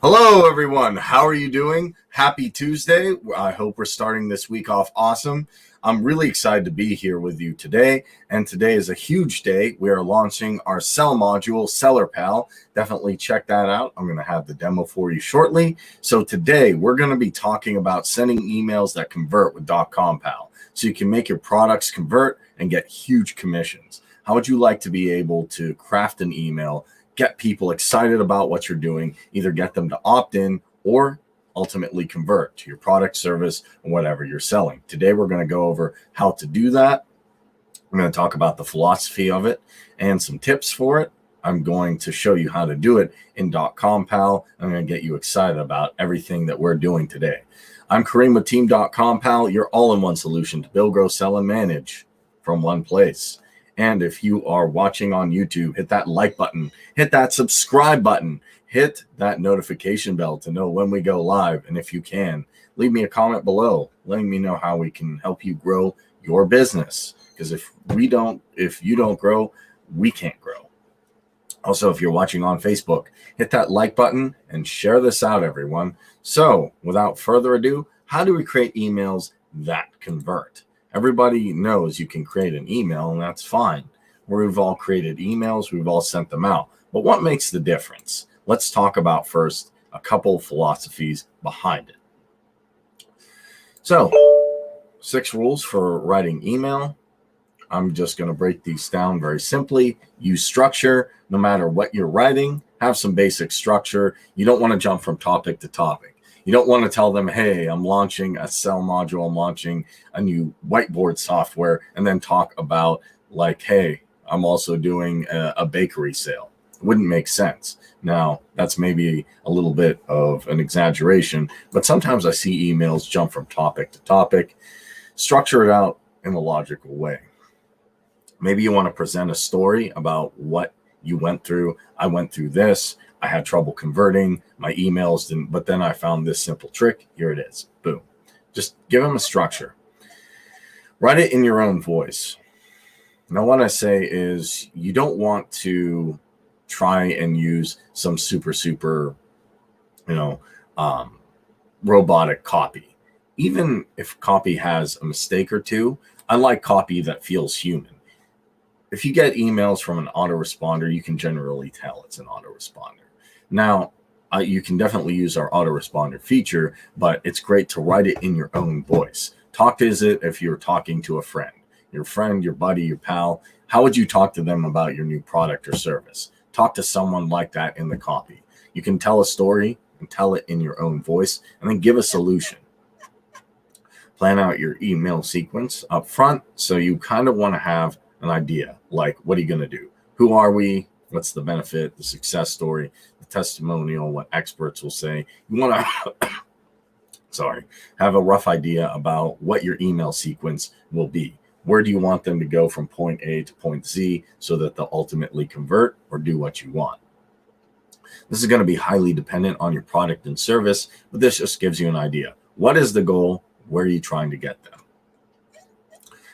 Hello, everyone. How are you doing? Happy Tuesday. I hope we're starting this week off awesome. I'm really excited to be here with you today. And today is a huge day. We are launching our Sell module, Seller Pal. Definitely check that out. I'm going to have the demo for you shortly. So today we're going to be talking about sending emails that convert with .com Pal. So you can make your products convert and get huge commissions. How would you like to be able to craft an email, get people excited about what you're doing, either get them to opt in or ultimately convert to your product, service, and whatever you're selling? Today, we're going to go over how to do that. I'm going to talk about the philosophy of it and some tips for it. I'm going to show you how to do it in .com Pal. I'm going to get you excited about everything that we're doing today. I'm Kareem with Team.com Pal, your all-in-one solution to build, grow, sell, and manage from one place. And if you are watching on YouTube, hit that like button, hit that subscribe button, hit that notification bell to know when we go live. And if you can, leave me a comment below, letting me know how we can help you grow your business. Because if you don't grow, we can't grow. Also, if you're watching on Facebook, hit that like button and share this out, everyone. So without further ado, how do we create emails that convert? Everybody knows you can create an email, and that's fine. We've all created emails. We've all sent them out. But what makes the difference? Let's talk about first a couple philosophies behind it. So 6 rules for writing email. I'm just going to break these down very simply. Use structure. No matter what you're writing, have some basic structure. You don't want to jump from topic to topic. You don't want to tell them, hey, I'm launching a Sell module, I'm launching a new whiteboard software, and then talk about like, hey, I'm also doing a bakery sale. It wouldn't make sense. Now, that's maybe a little bit of an exaggeration, but sometimes I see emails jump from topic to topic. Structure it out in a logical way. Maybe you want to present a story about what you went through. I went through this. I had trouble converting. My emails didn't, but then I found this simple trick. Here it is. Boom. Just give them a structure. Write it in your own voice. Now, what I say is you don't want to try and use some super, robotic copy. Even if copy has a mistake or two, I like copy that feels human. If you get emails from an autoresponder, you can generally tell it's an autoresponder. Now, you can definitely use our autoresponder feature, but it's great to write it in your own voice. Talk to it if you're talking to a friend, your buddy, your pal. How would you talk to them about your new product or service? Talk to someone like that in the copy. You can tell a story and tell it in your own voice, and then give a solution. Plan out your email sequence up front, so you kind of want to have an idea, like, what are you going to do? Who are we? What's the benefit, the success story, the testimonial, what experts will say? You want to have a rough idea about what your email sequence will be. Where do you want them to go from point A to point Z so that they'll ultimately convert or do what you want? This is going to be highly dependent on your product and service, but this just gives you an idea. What is the goal? Where are you trying to get them?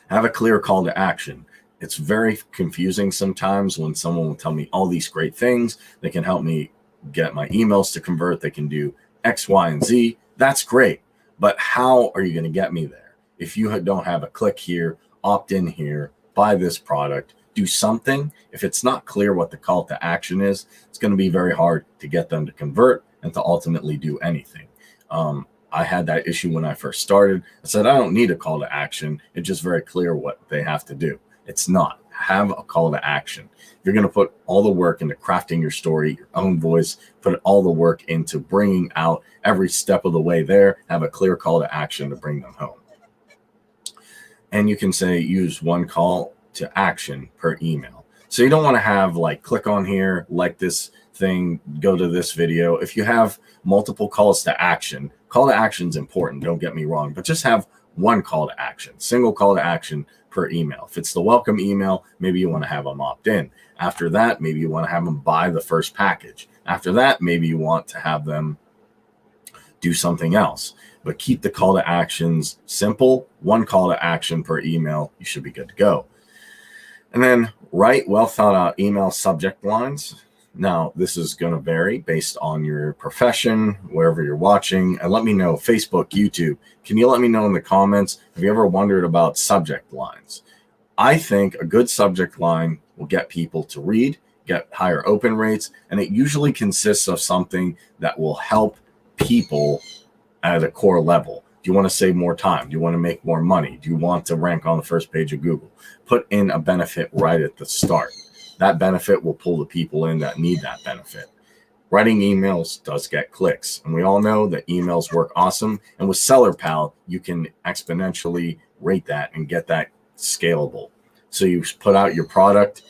Have a clear call to action. It's very confusing sometimes when someone will tell me all these great things. They can help me get my emails to convert. They can do X, Y, and Z. That's great. But how are you going to get me there? If you don't have a click here, opt in here, buy this product, do something. If it's not clear what the call to action is, it's going to be very hard to get them to convert and to ultimately do anything. I had that issue when I first started. I said, I don't need a call to action. It's just very clear what they have to do. It's not. Have a call to action. You're going to put all the work into crafting your story, your own voice, put all the work into bringing out every step of the way there, have a clear call to action to bring them home. And you can say use one call to action per email. So you don't want to have like click on here, like this thing, go to this video. If you have multiple calls to action is important, don't get me wrong, but just have one call to action, single call to action per email. If it's the welcome email, maybe you want to have them opt in. After that, maybe you want to have them buy the first package. After that, maybe you want to have them do something else. But keep the call to actions simple. One call to action per email. You should be good to go. And then write well thought out email subject lines. Now, this is going to vary based on your profession, wherever you're watching. And let me know, Facebook, YouTube, can you let me know in the comments, have you ever wondered about subject lines? I think a good subject line will get people to read, get higher open rates, and it usually consists of something that will help people at a core level. Do you want to save more time? Do you want to make more money? Do you want to rank on the first page of Google? Put in a benefit right at the start. That benefit will pull the people in that need that benefit. Writing emails does get clicks, and we all know that emails work awesome. And with SellerPal, you can exponentially rate that and get that scalable. So you put out your product.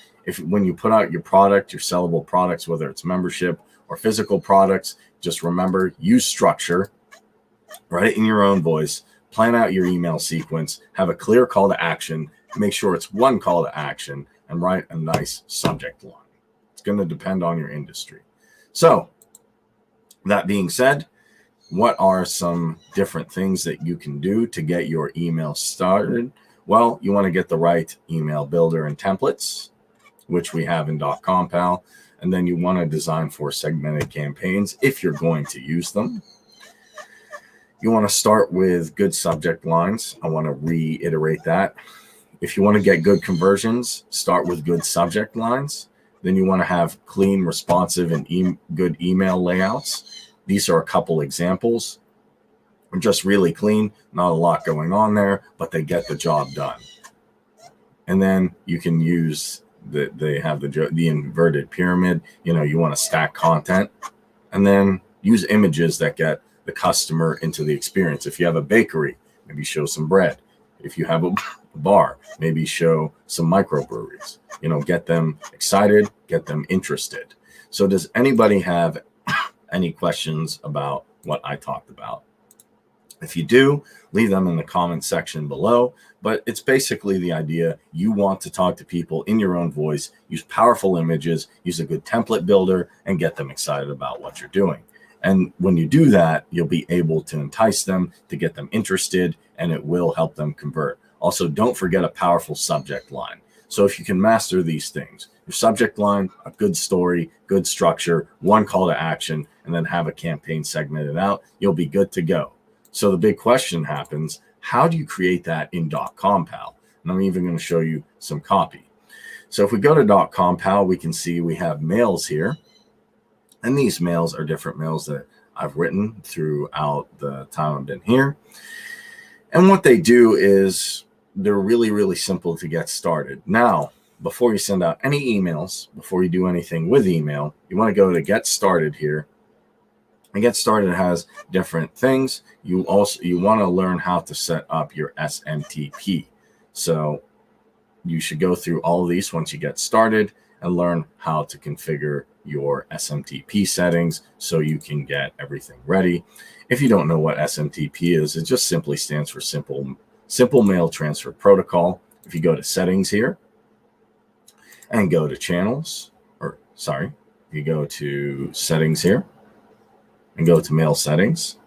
When you put out your product, your sellable products, whether it's membership or physical products, just remember, use structure, write it in your own voice, plan out your email sequence, have a clear call to action, make sure it's one call to action, and write a nice subject line. It's going to depend on your industry. So that being said, what are some different things that you can do to get your email started? Well, you want to get the right email builder and templates, which we have in .compal, and then you want to design for segmented campaigns if you're going to use them. You want to start with good subject lines. I want to reiterate that. If you want to get good conversions, start with good subject lines. Then you want to have clean, responsive, and good email layouts. These are a couple examples. They're just really clean, not a lot going on there, but they get the job done. And then you can use they have the inverted pyramid. You want to stack content, and then use images that get the customer into the experience. If you have a bakery, maybe show some bread. If you have a bar, maybe show some microbreweries. Get them excited, get them interested. So does anybody have any questions about what I talked about? If you do, leave them in the comment section below. But it's basically the idea, you want to talk to people in your own voice, use powerful images, use a good template builder, and get them excited about what you're doing. And when you do that, you'll be able to entice them, to get them interested, and it will help them convert. Also, don't forget a powerful subject line. So if you can master these things, your subject line, a good story, good structure, one call to action, and then have a campaign segmented out, you'll be good to go. So the big question happens, how do you create that in .compal? And I'm even going to show you some copy. So if we go to .compal, we can see we have mails here. And these mails are different mails that I've written throughout the time I've been here. And what they do is they're really, really simple to get started. Now, before you send out any emails, before you do anything with email, you want to go to Get Started here. And Get Started has different things. You want to learn how to set up your SMTP. So you should go through all of these once you get started and learn how to configure your SMTP settings so you can get everything ready. If you don't know what SMTP is, it just simply stands for Simple Mail Transfer Protocol. If you go to Settings here and go to Channels, you go to Settings here and go to Mail Settings,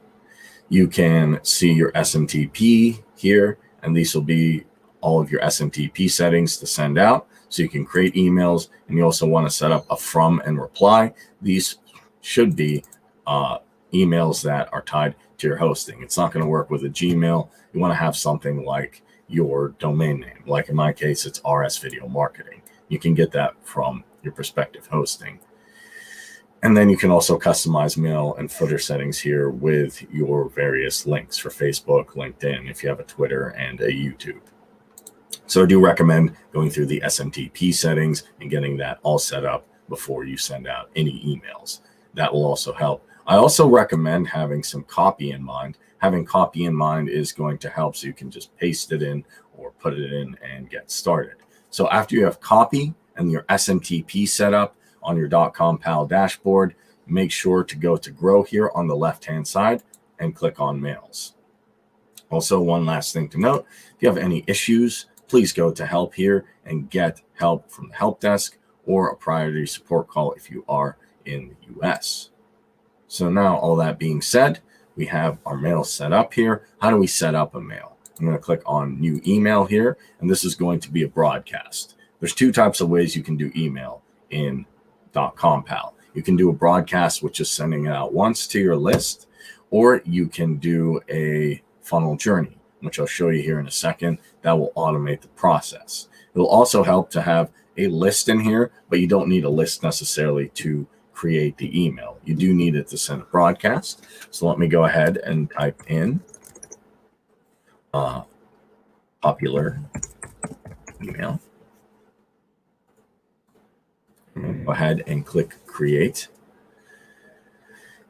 you can see your SMTP here, and these will be all of your SMTP settings to send out. So you can create emails, and you also want to set up a from and reply. These should be emails that are tied to your hosting. It's not going to work with a Gmail. You want to have something like your domain name. Like in my case, it's RS Video Marketing. You can get that from your prospective hosting. And then you can also customize mail and footer settings here with your various links for Facebook, LinkedIn, if you have a Twitter and a YouTube. So I do recommend going through the SMTP settings and getting that all set up before you send out any emails. That will also help. I also recommend having some copy in mind. Having copy in mind is going to help, so you can just paste it in or put it in and get started. So after you have copy and your SMTP set up on your .compal dashboard, make sure to go to Grow here on the left-hand side and click on Mails. Also, one last thing to note, if you have any issues, please go to Help here and get help from the help desk or a priority support call if you are in the US. So now, all that being said, we have our mail set up here. How do we set up a mail? I'm going to click on New Email here, and this is going to be a broadcast. There's two types of ways you can do email in .compal. You can do a broadcast, which is sending it out once to your list, or you can do a funnel journey, which I'll show you here in a second. That will automate the process. It'll also help to have a list in here, but you don't need a list necessarily to create the email. You do need it to send a broadcast. So let me go ahead and type in popular email. Go ahead and click create.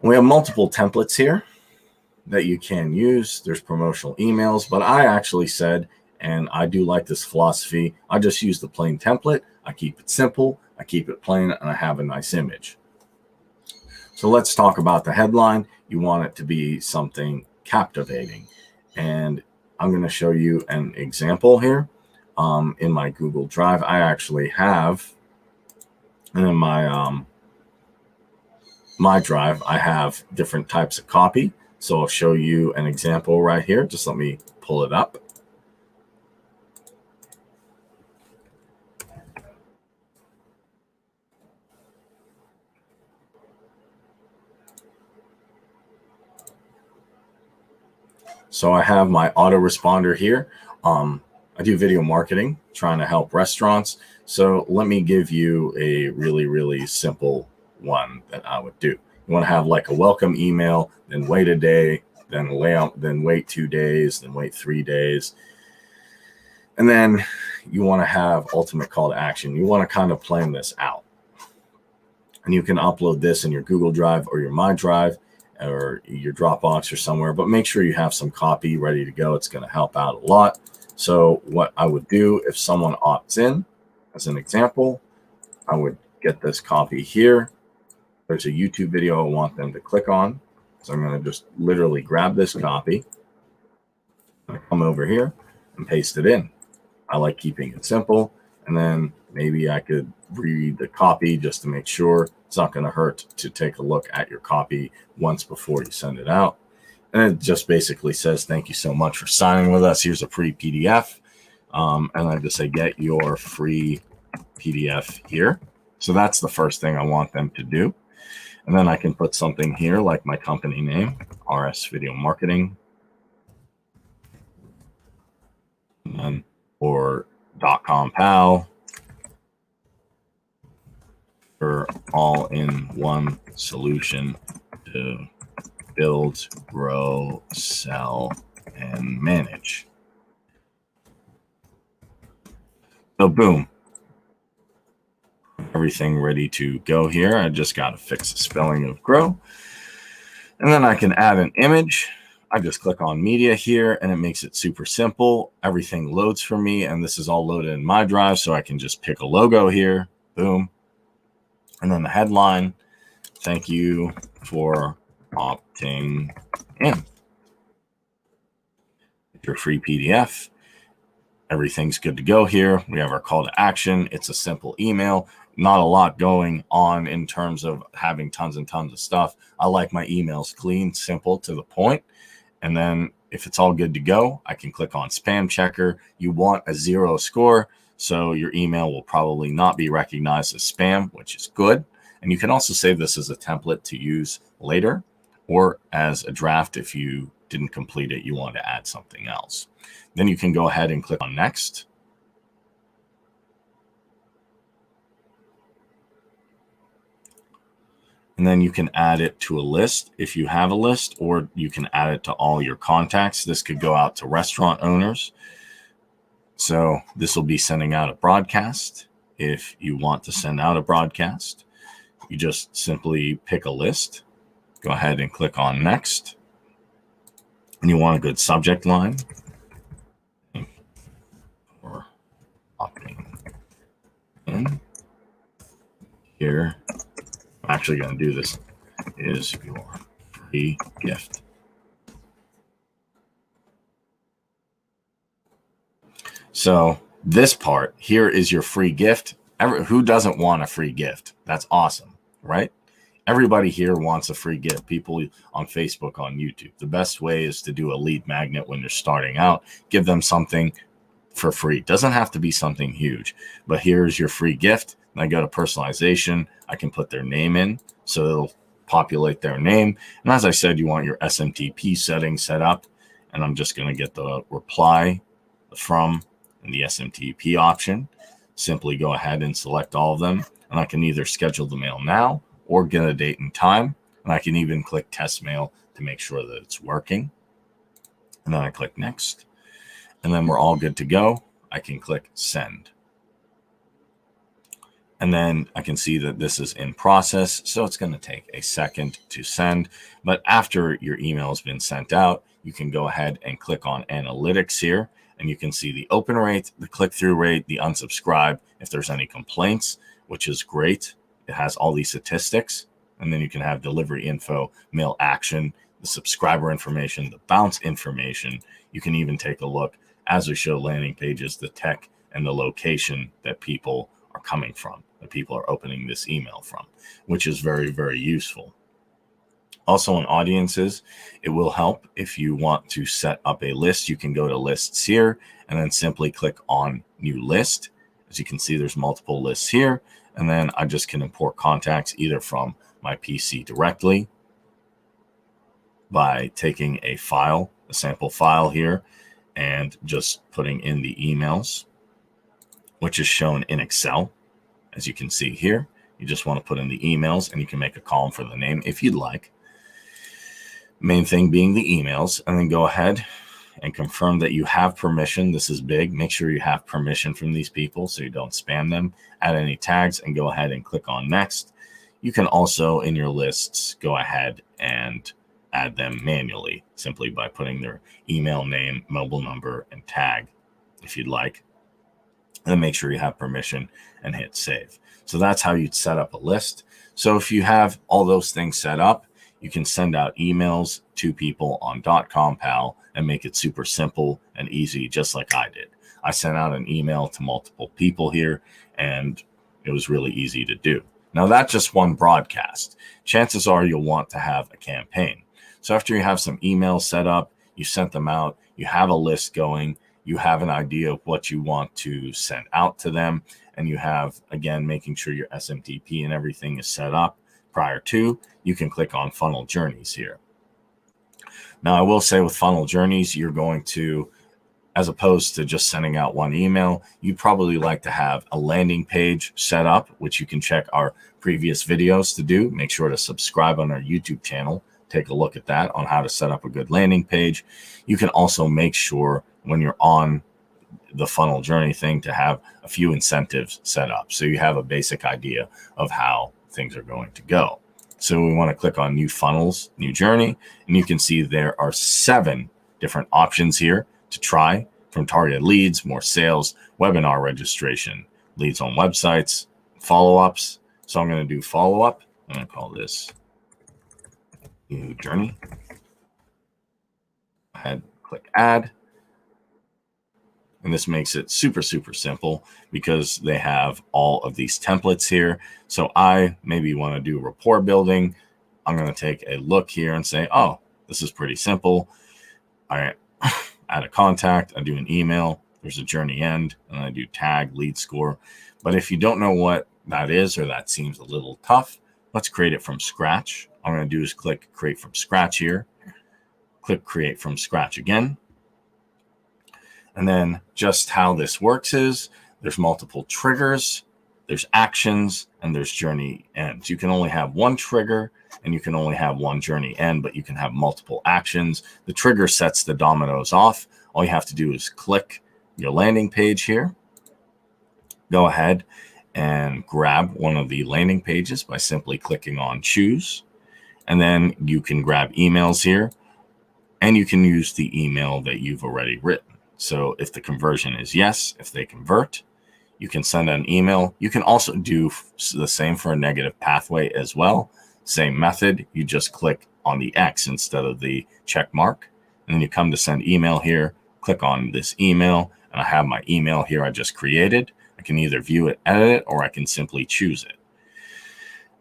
We have multiple templates here that you can use. There's promotional emails, but I actually said, and I do like this philosophy, I just use the plain template. I keep it simple, I keep it plain, and I have a nice image. So let's talk about the headline. You want it to be something captivating. And I'm going to show you an example here. In my Google Drive, I actually have, and in my my drive, I have different types of copy. So I'll show you an example right here. Just let me pull it up. So I have my autoresponder here. I do video marketing, trying to help restaurants. So let me give you a really, really simple one that I would do. You want to have like a welcome email, then wait a day, then wait 2 days, then wait 3 days. And then you want to have ultimate call to action. You want to kind of plan this out. And you can upload this in your Google Drive or your My Drive or your Dropbox or somewhere, but make sure you have some copy ready to go. It's going to help out a lot. So what I would do if someone opts in, as an example, I would get this copy here. There's a YouTube video I want them to click on. So I'm going to just literally grab this copy, come over here and paste it in. I like keeping it simple. And then maybe I could read the copy just to make sure. It's not going to hurt to take a look at your copy once before you send it out. And it just basically says, thank you so much for signing with us. Here's a free PDF. And I just say, get your free PDF here. So that's the first thing I want them to do. And then I can put something here like my company name, RS Video Marketing, or .compal, for all-in-one solution to build, grow, sell, and manage. So boom. Everything ready to go here. I just got to fix the spelling of grow. And then I can add an image. I just click on media here and it makes it super simple. Everything loads for me and this is all loaded in my drive. So I can just pick a logo here. Boom. And then the headline, thank you for opting in. Your free PDF. Everything's good to go here. We have our call to action. It's a simple email. Not a lot going on in terms of having tons and tons of stuff. I like my emails clean, simple, to the point. And then if it's all good to go, I can click on spam checker. You want a 0 score, so your email will probably not be recognized as spam, which is good. And you can also save this as a template to use later or as a draft if you didn't complete it, you want to add something else. Then you can go ahead and click on next. And then you can add it to a list if you have a list, or you can add it to all your contacts. This could go out to restaurant owners. So this will be sending out a broadcast. If you want to send out a broadcast, you just simply pick a list, go ahead and click on next. And you want a good subject line. Or opting in. Here, I'm actually going to do this, is your free gift. So this part here is your free gift. Who doesn't want a free gift? That's awesome, right? Everybody here wants a free gift. People on Facebook, on YouTube. The best way is to do a lead magnet when they're starting out. Give them something for free. Doesn't have to be something huge, but here's your free gift. I go to personalization, I can put their name in, so it'll populate their name. And as I said, you want your SMTP setting set up, and I'm just going to get the reply from and the SMTP option. Simply go ahead and select all of them, and I can either schedule the mail now or get a date and time, and I can even click test mail to make sure that it's working. And then I click next, and then we're all good to go. I can click send. And then I can see that this is in process, so it's going to take a second to send. But after your email has been sent out, you can go ahead and click on analytics here, and you can see the open rate, the click-through rate, the unsubscribe, if there's any complaints, which is great. It has all these statistics, and then you can have delivery info, mail action, the subscriber information, the bounce information. You can even take a look, as we show landing pages, the tech and the location that people are coming from, that people are opening this email from, which is very, very useful. Also in audiences, it will help if you want to set up a list. You can go to lists here and then simply click on new list. As you can see, there's multiple lists here. And then I just can import contacts either from my PC directly by taking a file, a sample file here, and just putting in the emails, which is shown in Excel. As you can see here, you just want to put in the emails, and you can make a column for the name if you'd like. Main thing being the emails, and then go ahead and confirm that you have permission. This is big. Make sure you have permission from these people so you don't spam them. Add any tags and go ahead and click on next. You can also, in your lists, go ahead and add them manually simply by putting their email name, mobile number, and tag if you'd like. And then make sure you have permission and hit save. So that's how you'd set up a list. So if you have all those things set up, you can send out emails to people on .com/pal and make it super simple and easy, just like I did. I sent out an email to multiple people here, and it was really easy to do. Now, that's just one broadcast. Chances are you'll want to have a campaign. So after you have some emails set up, you sent them out, you have a list going, you have an idea of what you want to send out to them, and you have, again, making sure your SMTP and everything is set up prior to, you can click on Funnel Journeys here. Now, I will say with Funnel Journeys, you're going to, as opposed to just sending out one email, you'd probably like to have a landing page set up, which you can check our previous videos to do. Make sure to subscribe on our YouTube channel. Take a look at that on how to set up a good landing page. You can also make sure when you're on the funnel journey thing to have a few incentives set up, so you have a basic idea of how things are going to go. So we want to click on new funnels, new journey, and you can see there are 7 different options here to try, from targeted leads, more sales, webinar registration, leads on websites, follow-ups. So I'm going to do follow-up. I'm going to call this new journey. Go ahead, click add. And this makes it super, super simple because they have all of these templates here. So I maybe want to do rapport building. I'm going to take a look here and say, oh, this is pretty simple. I add a contact, I do an email, there's a journey end, and I do tag, lead score. But if you don't know what that is, or that seems a little tough, let's create it from scratch. All I'm going to do is click create from scratch here. Click create from scratch again. And then just how this works is there's multiple triggers, there's actions, and there's journey ends. You can only have one trigger and you can only have one journey end, but you can have multiple actions. The trigger sets the dominoes off. All you have to do is click your landing page here. Go ahead and grab one of the landing pages by simply clicking on choose. And then you can grab emails here, and you can use the email that you've already written. So if the conversion is yes, if they convert, you can send an email. You can also do the same for a negative pathway as well. Same method. You just click on the X instead of the check mark. And then you come to send email here, click on this email, and I have my email here I just created. I can either view it, edit it, or I can simply choose it.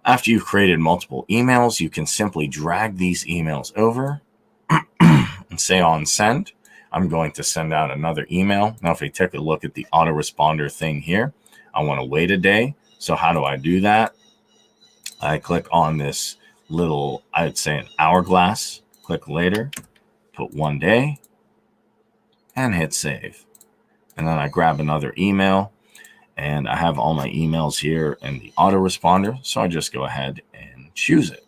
After you've created multiple emails, you can simply drag these emails over and say on send. I'm going to send out another email. Now, if we take a look at the autoresponder thing here, I want to wait a day. So how do I do that? I click on this little, I'd say an hourglass, click later, put 1 day, and hit save. And then I grab another email, and I have all my emails here in the autoresponder. So I just go ahead and choose it.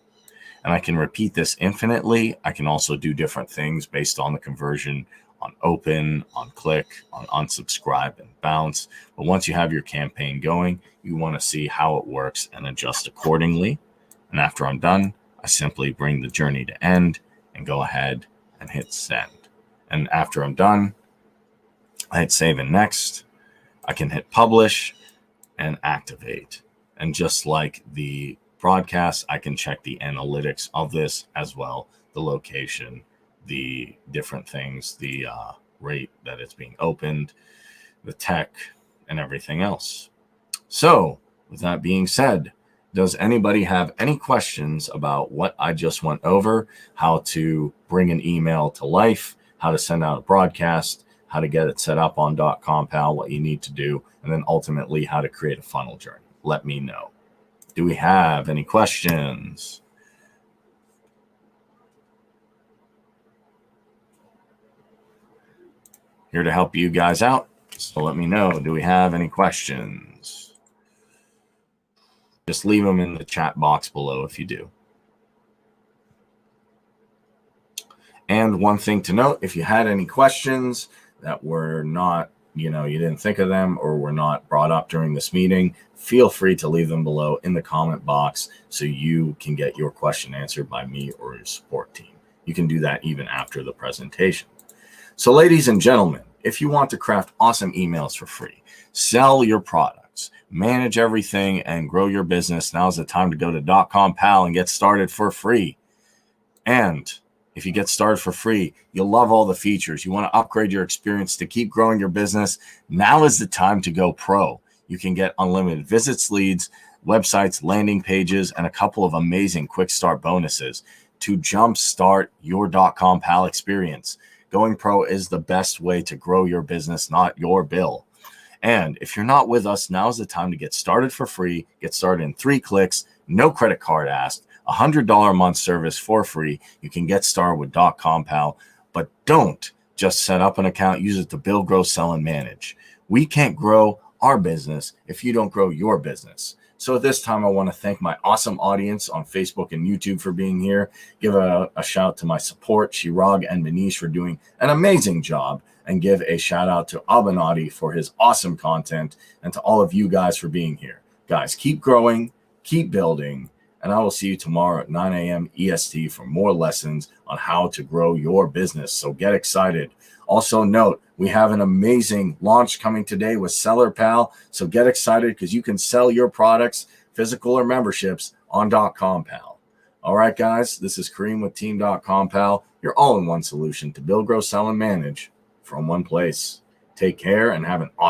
And I can repeat this infinitely. I can also do different things based on the conversion on open, on click, on unsubscribe, and bounce. But once you have your campaign going, you want to see how it works and adjust accordingly. And after I'm done, I simply bring the journey to end and go ahead and hit send. And after I'm done, I hit save and next. I can hit publish and activate. And just like the broadcast, I can check the analytics of this as well, the location, the different things, the rate that it's being opened, the tech, and everything else. So with that being said, does anybody have any questions about what I just went over, how to bring an email to life, how to send out a broadcast, how to get it set up on .compal, what you need to do, and then ultimately how to create a funnel journey? Let me know. Do we have any questions? Here to help you guys out. So let me know. Do we have any questions? Just leave them in the chat box below if you do. And one thing to note, if you had any questions that were not, you didn't think of them or were not brought up during this meeting, feel free to leave them below in the comment box so you can get your question answered by me or your support team. You can do that even after the presentation. So ladies and gentlemen, if you want to craft awesome emails for free, sell your products, manage everything, and grow your business, now's the time to go to .compal and get started for free. And if you get started for free, you'll love all the features. You want to upgrade your experience to keep growing your business. Now is the time to go pro. You can get unlimited visits, leads, websites, landing pages, and a couple of amazing quick start bonuses to jumpstart your .compal experience. Going pro is the best way to grow your business, not your bill. And if you're not with us, now's the time to get started for free. Get started in 3 clicks, no credit card asked, $100 a month service for free. You can get started with .compal, but don't just set up an account. Use it to build, grow, sell, and manage. We can't grow our business if you don't grow your business. So at this time, I want to thank my awesome audience on Facebook and YouTube for being here. Give a shout to my support, Chirag and Manish, for doing an amazing job. And give a shout out to Abanati for his awesome content, and to all of you guys for being here. Guys, keep growing, keep building, and I will see you tomorrow at 9 a.m. EST for more lessons on how to grow your business. So get excited. Also note, we have an amazing launch coming today with SellerPal. So get excited because you can sell your products, physical or memberships, on .compal. All right, guys, this is Kareem with Team.compal, your all-in-one solution to build, grow, sell, and manage from one place. Take care and have an awesome